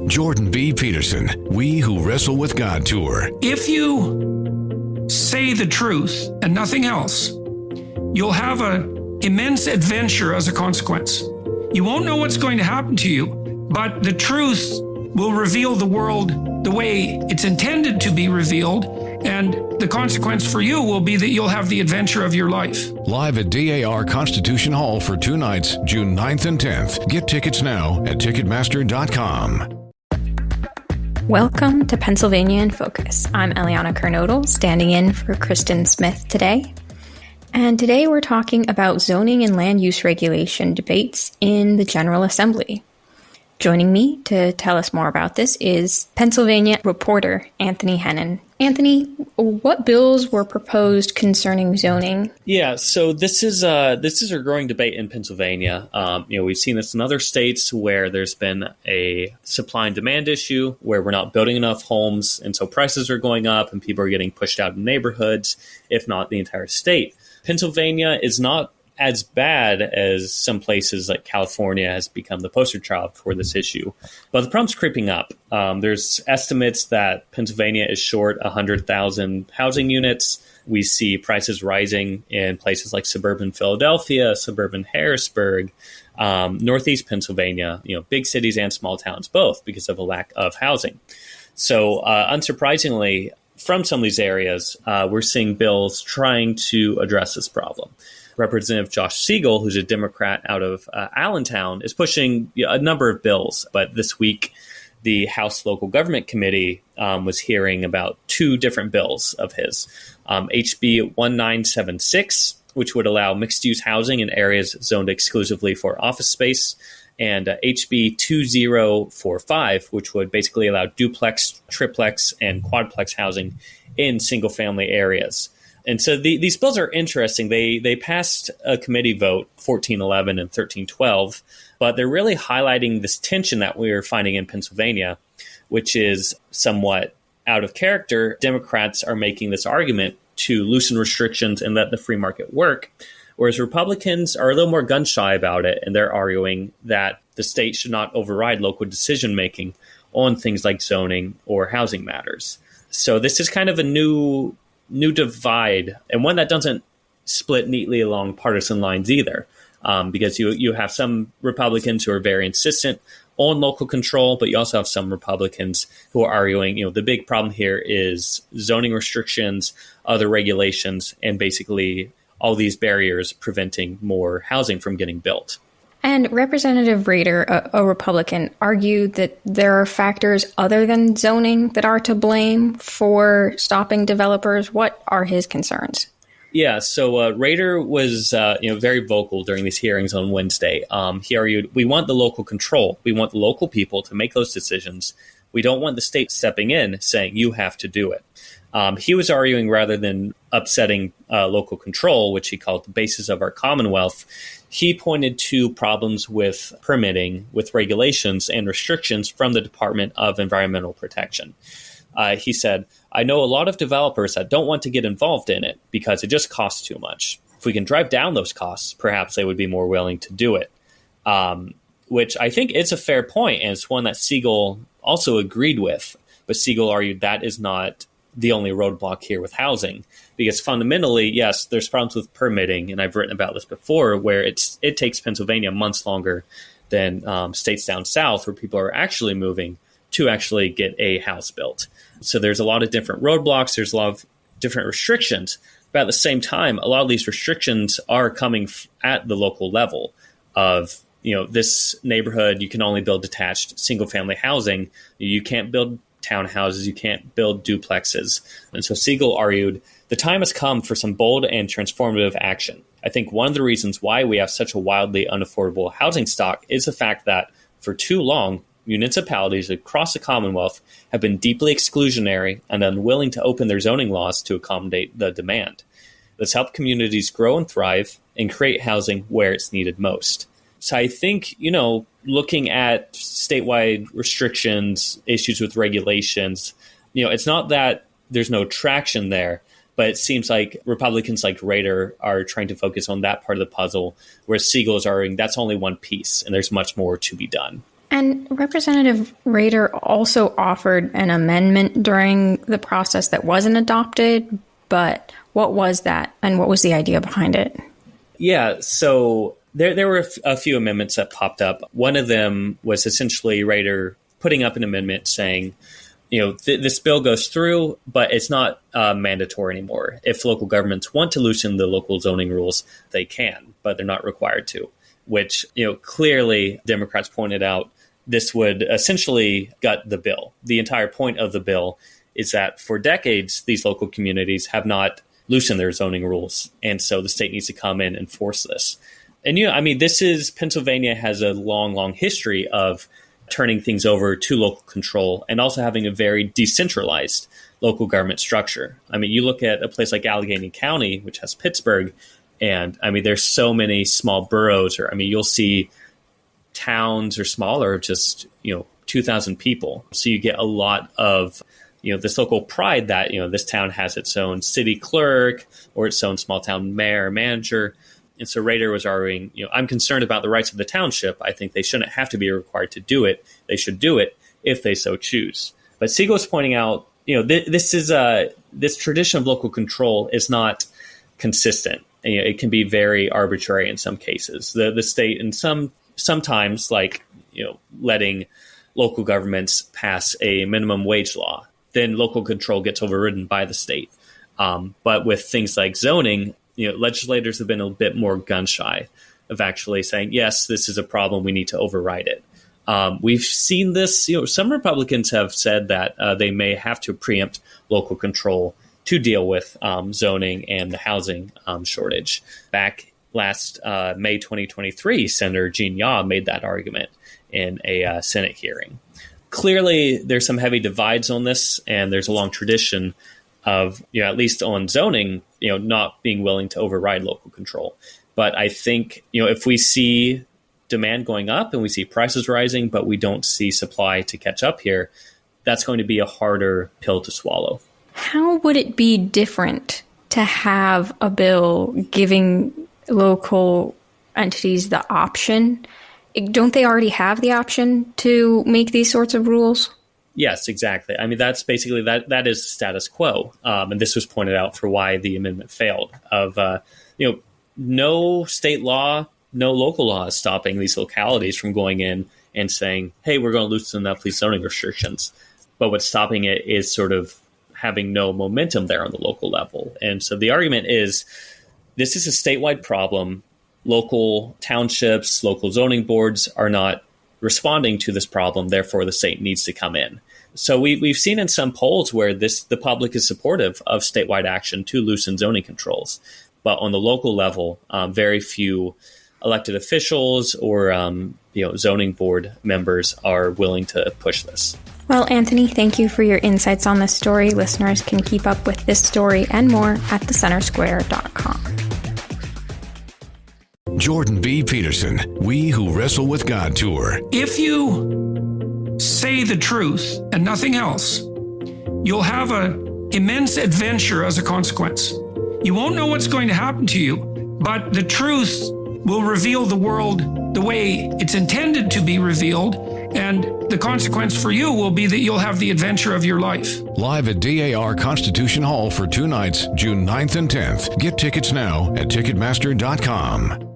Jordan B. Peterson, We Who Wrestle with God Tour. If you say the truth and nothing else, you'll have an immense adventure as a consequence. You won't know what's going to happen to you, but the truth will reveal the world the way it's intended to be revealed, and the consequence for you will be that you'll have the adventure of your life. Live at DAR Constitution Hall for 2 nights, June 9th and 10th. Get tickets now at Ticketmaster.com. Welcome to Pennsylvania in Focus. I'm Eliana Kernodle, standing in for Kristen Smith today. And today we're talking about zoning and land use regulation debates in the General Assembly. Joining me to tell us more about this is Pennsylvania reporter Anthony Hennon. Anthony, what bills were proposed concerning zoning? Yeah, so this is a growing debate in Pennsylvania. We've seen this in other states where there's been a supply and demand issue where we're not building enough homes, and so prices are going up and people are getting pushed out of neighborhoods, if not the entire state. Pennsylvania is not as bad as some places like California has become the poster child for this issue. But the problem's creeping up. There's estimates that Pennsylvania is short 100,000 housing units. We see prices rising in places like suburban Philadelphia, suburban Harrisburg, Northeast Pennsylvania, big cities and small towns, both because of a lack of housing. So unsurprisingly, from some of these areas, we're seeing bills trying to address this problem. Representative Josh Siegel, who's a Democrat out of Allentown, is pushing a number of bills. But this week, the House Local Government Committee was hearing about 2 different bills of his. HB 1976, which would allow mixed-use housing in areas zoned exclusively for office space, and HB 2045, which would basically allow duplex, triplex, and quadplex housing in single-family areas. And so these bills are interesting. They passed a committee vote, 1411 and 1312, but they're really highlighting this tension that we're finding in Pennsylvania, which is somewhat out of character. Democrats are making this argument to loosen restrictions and let the free market work, whereas Republicans are a little more gun-shy about it, and they're arguing that the state should not override local decision-making on things like zoning or housing matters. So this is kind of a new divide, and one that doesn't split neatly along partisan lines either, because you have some Republicans who are very insistent on local control, but you also have some Republicans who are arguing, the big problem here is zoning restrictions, other regulations, and basically all these barriers preventing more housing from getting built. And Representative Rader, a Republican, argued that there are factors other than zoning that are to blame for stopping developers. What are his concerns? Yeah, so Rader was very vocal during these hearings on Wednesday. He argued, we want the local control. We want the local people to make those decisions. We don't want the state stepping in saying you have to do it. He was arguing rather than upsetting local control, which he called the basis of our Commonwealth, he pointed to problems with permitting, with regulations and restrictions from the Department of Environmental Protection. He said, I know a lot of developers that don't want to get involved in it because it just costs too much. If we can drive down those costs, perhaps they would be more willing to do it, which I think is a fair point, and it's one that Siegel also agreed with. But Siegel argued that is not the only roadblock here with housing, because fundamentally, yes, there's problems with permitting, and I've written about this before, where it takes Pennsylvania months longer than states down south where people are actually moving to actually get a house built. So there's a lot of different roadblocks, there's a lot of different restrictions, but at the same time, a lot of these restrictions are coming at the local level of, this neighborhood, you can only build detached single-family housing, you can't build townhouses, you can't build duplexes. And so Siegel argued, the time has come for some bold and transformative action. I think one of the reasons why we have such a wildly unaffordable housing stock is the fact that for too long, municipalities across the Commonwealth have been deeply exclusionary and unwilling to open their zoning laws to accommodate the demand. Let's help communities grow and thrive and create housing where it's needed most. So I think, looking at statewide restrictions, issues with regulations, it's not that there's no traction there, but it seems like Republicans like Rader are trying to focus on that part of the puzzle, whereas Siegel is arguing that's only one piece and there's much more to be done. And Representative Rader also offered an amendment during the process that wasn't adopted, but what was that and what was the idea behind it? Yeah, so there were a few amendments that popped up. One of them was essentially Rader putting up an amendment saying, this bill goes through, but it's not mandatory anymore. If local governments want to loosen the local zoning rules, they can, but they're not required to, which, clearly Democrats pointed out this would essentially gut the bill. The entire point of the bill is that for decades, these local communities have not loosened their zoning rules. And so the state needs to come in and enforce this. And, Pennsylvania has a long, long history of turning things over to local control and also having a very decentralized local government structure. You look at a place like Allegheny County, which has Pittsburgh, and there's so many small boroughs, or you'll see towns or smaller of just 2,000 people. So you get a lot of this local pride that this town has its own city clerk or its own small town mayor or manager. And so Rader was arguing, I'm concerned about the rights of the township. I think they shouldn't have to be required to do it. They should do it if they so choose. But Siegel was pointing out, this tradition of local control is not consistent. It can be very arbitrary in some cases. The state, in sometimes, letting local governments pass a minimum wage law, then local control gets overridden by the state. But with things like zoning, legislators have been a bit more gun shy of actually saying, yes, this is a problem, we need to override it. We've seen this, some Republicans have said that they may have to preempt local control to deal with zoning and the housing shortage. Back last May 2023, Senator Gene Yaw made that argument in a Senate hearing. Clearly, there's some heavy divides on this, and there's a long tradition of, at least on zoning, not being willing to override local control. But I think, if we see demand going up and we see prices rising, but we don't see supply to catch up here, that's going to be a harder pill to swallow. How would it be different to have a bill giving local entities the option? Don't they already have the option to make these sorts of rules? Yes, exactly. That's basically that is the status quo. And this was pointed out for why the amendment failed of, no state law, no local law is stopping these localities from going in and saying, hey, we're going to loosen up these zoning restrictions. But what's stopping it is sort of having no momentum there on the local level. And so the argument is this is a statewide problem. Local townships, local zoning boards are not responding to this problem. Therefore, the state needs to come in. So we've seen in some polls where the public is supportive of statewide action to loosen zoning controls. But on the local level, very few elected officials or zoning board members are willing to push this. Well, Anthony, thank you for your insights on this story. Listeners can keep up with this story and more at thecentersquare.com. Jordan B. Peterson, We Who Wrestle with God Tour. If you say the truth and nothing else, you'll have an immense adventure as a consequence. You won't know what's going to happen to you, but the truth will reveal the world the way it's intended to be revealed, and the consequence for you will be that you'll have the adventure of your life. Live at DAR Constitution Hall for 2 nights, June 9th and 10th. Get tickets now at Ticketmaster.com.